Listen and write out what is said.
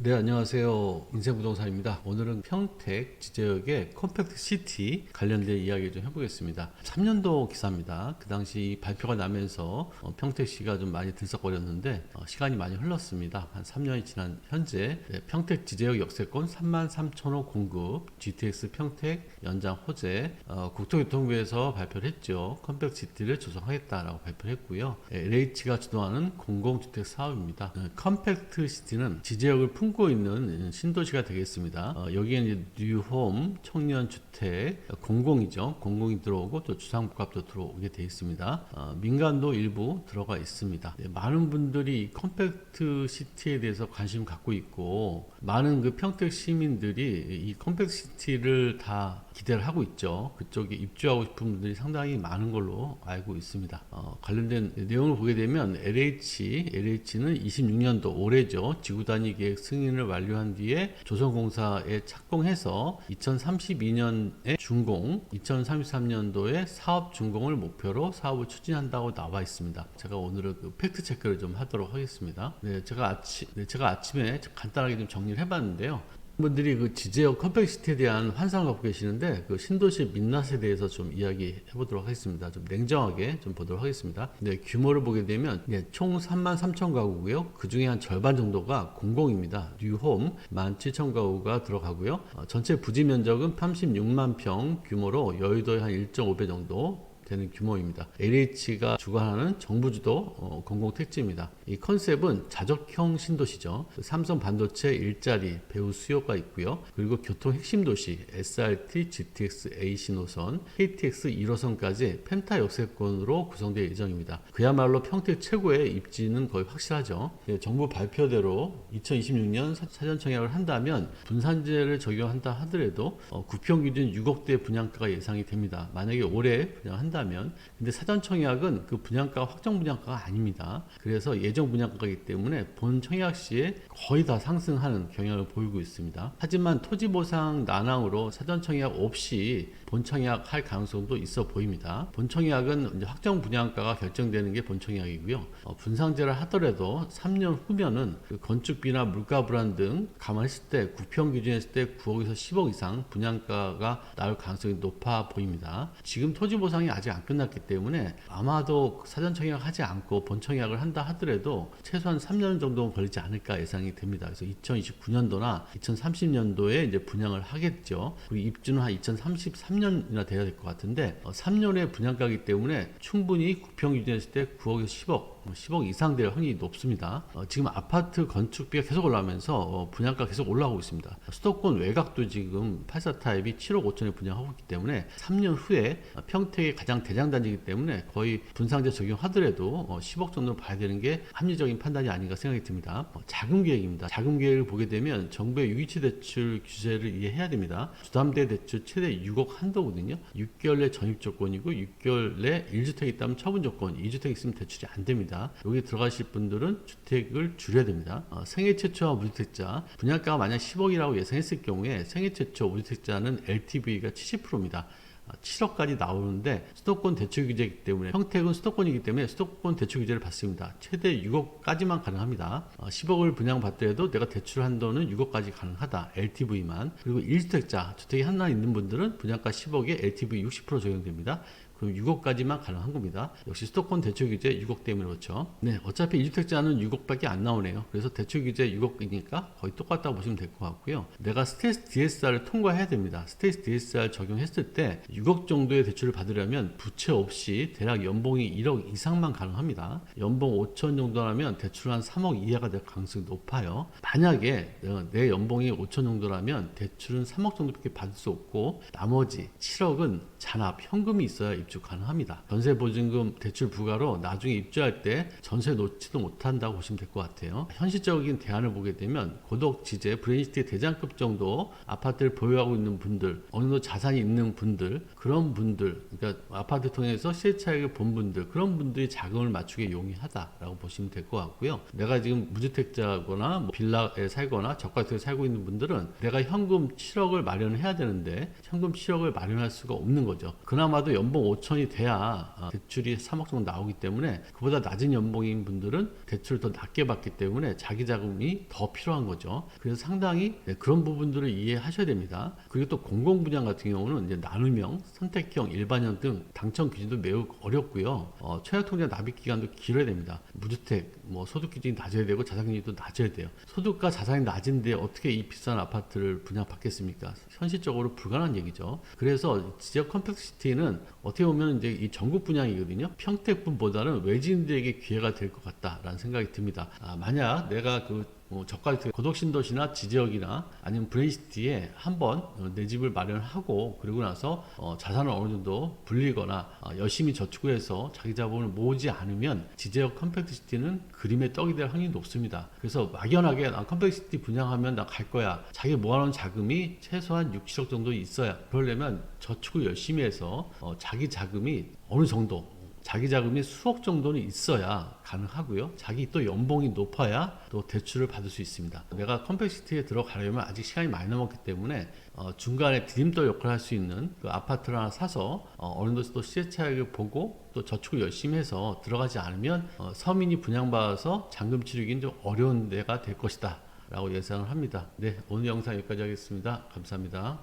네, 안녕하세요. 인생부동산입니다. 오늘은 평택 지제역의 컴팩트 시티 관련된 이야기 좀 해보겠습니다. 3년도 기사입니다. 그 당시 발표가 나면서 평택시가 좀 많이 들썩거렸는데 시간이 많이 흘렀습니다. 한 3년이 지난 현재 평택 지제역 역세권 33,000호 공급 GTX 평택 연장 호재 국토교통부에서 발표를 했죠. 컴팩트 시티를 조성하겠다라고 발표를 했고요. LH가 주도하는 공공주택 사업입니다. 컴팩트 시티는 지제역을 품고 있는 신도시가 되겠습니다. 여기에 이제 뉴홈, 청년주택, 공공이죠. 공공이 들어오고 또 주상복합도 들어오게 되어 있습니다. 민간도 일부 들어가 있습니다. 많은 분들이 이 컴팩트 시티에 대해서 관심 갖고 있고 많은 그 평택 시민들이 이 컴팩트 시티를 다 기대를 하고 있죠. 그쪽에 입주하고 싶은 분들이 상당히 많은 걸로 알고 있습니다. 관련된 내용을 보게 되면 LH는 26년도 올해죠. 지구단위 계획 승인을 완료한 뒤에 조선공사에 착공해서 2032년에 준공, 2033년도에 사업 준공을 목표로 사업을 추진한다고 나와 있습니다. 제가 오늘은 그 팩트 체크를 좀 하도록 하겠습니다. 제가 아침에 간단하게 좀 정리를 해봤는데요. 분들이 그 지제역 컴팩시티에 대한 환상을 갖고 계시는데 그 신도시 민낯에 대해서 좀 이야기해 보도록 하겠습니다. 좀 냉정하게 좀 보도록 하겠습니다. 규모를 보게 되면 총 33,000가구고요. 그 중에 한 절반 정도가 공공입니다. 뉴홈 17,000가구가 들어가고요. 전체 부지 면적은 36만 평 규모로 여의도의 한 1.5배 정도 되는 규모입니다. LH가 주관하는 정부주도 공공택지입니다. 이 컨셉은 자적형 신도시죠. 삼성 반도체 일자리 배후 수요가 있고요. 그리고 교통 핵심 도시 SRT, GTX, AC 노선, KTX 1호선까지 펜타 역세권으로 구성될 예정입니다. 그야말로 평택 최고의 입지는 거의 확실하죠. 정부 발표대로 2026년 사전청약을 한다면 분산제를 적용한다 하더라도 구평 기준 6억대 분양가가 예상이 됩니다. 만약에 올해 분양한다 근데 사전 청약은 그 분양가가 확정 분양가가 아닙니다. 그래서 예정 분양가이기 때문에 본 청약 시에 거의 다 상승하는 경향을 보이고 있습니다. 하지만 토지 보상 난항으로 사전 청약 없이 본 청약할 가능성도 있어 보입니다. 본 청약은 이제 확정 분양가가 결정되는 게 본 청약이고요. 분상제를 하더라도 3년 후면은 그 건축비나 물가 불안 등 감안했을 때 구평 기준했을 때 9억에서 10억 이상 분양가가 나올 가능성이 높아 보입니다. 지금 토지 보상이 아직 안 끝났기 때문에 아마도 사전 청약을 하지 않고 본 청약을 한다 하더라도 최소한 3년 정도는 걸리지 않을까 예상이 됩니다. 그래서 2029년도나 2030년도에 이제 분양을 하겠죠. 그리고 입주는 한 2033년이나 돼야 될 것 같은데 3년의 분양가이기 때문에 충분히 구평 기준했을 때 9억에서 10억 이상 될 확률이 높습니다. 지금 아파트 건축비가 계속 올라가면서 분양가 계속 올라가고 있습니다. 수도권 외곽도 지금 84타입이 7억 5천에 분양하고 있기 때문에 3년 후에 평택의 가장 대장단지이기 때문에 거의 분상제 적용하더라도 10억 정도 봐야 되는 게 합리적인 판단이 아닌가 생각이 듭니다. 자금 계획입니다. 자금 계획을 보게 되면 정부의 유기치 대출 규제를 이해해야 됩니다. 주담대 대출 최대 6억 한도거든요. 6개월 내 전입 조건이고 6개월 내 1주택 있다면 처분 조건, 2주택 있으면 대출이 안 됩니다. 여기 들어가실 분들은 주택을 줄여야 됩니다. 생애 최초 무주택자 분양가가 만약 10억이라고 예상했을 경우에 생애 최초 무주택자는 LTV가 70%입니다. 7억까지 나오는데 수도권 대출 규제이기 때문에 평택은 수도권이기 때문에 수도권 대출 규제를 받습니다. 최대 6억까지만 가능합니다. 10억을 분양받더라도 내가 대출 한도는 6억까지 가능하다. LTV만. 그리고 1주택자 주택이 하나 있는 분들은 분양가 10억에 LTV 60% 적용됩니다. 그럼 6억까지만 가능한 겁니다. 역시 수도권 대출 규제 6억 때문에 그렇죠. 어차피 1주택자는 6억밖에 안 나오네요. 그래서 대출 규제 6억이니까 거의 똑같다고 보시면 될 것 같고요. 내가 스테이스 DSR을 통과해야 됩니다. 스테이스 DSR 적용했을 때 6억 정도의 대출을 받으려면 부채 없이 대략 연봉이 1억 이상만 가능합니다. 연봉 5천 정도라면 대출 한 3억 이하가 될 가능성이 높아요. 만약에 내 연봉이 5천 정도라면 대출은 3억 정도밖에 받을 수 없고 나머지 7억은 잔압, 현금이 있어야 입주 가능합니다. 전세보증금 대출 부과로 나중에 입주할 때 전세 놓지도 못한다고 보시면 될 것 같아요. 현실적인 대안을 보게 되면 고덕, 지제, 브레인시티 대장급 정도 아파트를 보유하고 있는 분들, 어느 정도 자산이 있는 분들, 그런 분들, 그러니까 아파트 통해서 시세 차익을 본 분들, 그런 분들이 자금을 맞추기 용이하다라고 보시면 될 것 같고요. 내가 지금 무주택자거나 빌라에 살거나 저가주택에 살고 있는 분들은 내가 현금 7억을 마련해야 되는데 현금 7억을 마련할 수가 없는 거죠. 그나마도 연봉 5천이 돼야 대출이 3억 정도 나오기 때문에 그보다 낮은 연봉인 분들은 대출을 더 낮게 받기 때문에 자기 자금이 더 필요한 거죠. 그래서 상당히 그런 부분들을 이해하셔야 됩니다. 그리고 또 공공 분양 같은 경우는 이제 나눔형, 선택형, 일반형 등 당첨 기준도 매우 어렵고요. 청약통장 납입 기간도 길어야 됩니다. 무주택, 소득 기준이 낮아야 되고 자산기준도 낮아야 돼요. 소득과 자산이 낮은데 어떻게 이 비싼 아파트를 분양받겠습니까? 현실적으로 불가능한 얘기죠. 그래서 지역 컴팩시티는 어떻게 보면 이제 이 전국 분양이거든요. 평택분보다는 외지인들에게 기회가 될 것 같다라는 생각이 듭니다. 만약 내가 저가 고덕신도시나 지지역이나 아니면 브레인시티에 한번 내 집을 마련하고 그리고 나서 자산을 어느 정도 불리거나 열심히 저축을 해서 자기 자본을 모으지 않으면 지지역 컴팩트시티는 그림의 떡이 될 확률이 높습니다. 그래서 막연하게 나 컴팩트시티 분양하면 나 갈 거야. 자기 모아놓은 자금이 최소한 6, 7억 정도 있어야, 그러려면 저축을 열심히 해서 자기 자금이 어느 정도, 자기 자금이 수억 정도는 있어야 가능하고요. 자기 또 연봉이 높아야 또 대출을 받을 수 있습니다. 내가 컴팩시티에 들어가려면 아직 시간이 많이 남았기 때문에 중간에 디딤돌 역할을 할 수 있는 그 아파트를 하나 사서 어느 정도 또 시세 차익을 보고 또 저축을 열심히 해서 들어가지 않으면 서민이 분양받아서 잔금 치르기는 좀 어려운 데가 될 것이다 라고 예상을 합니다. 네, 오늘 영상 여기까지 하겠습니다. 감사합니다.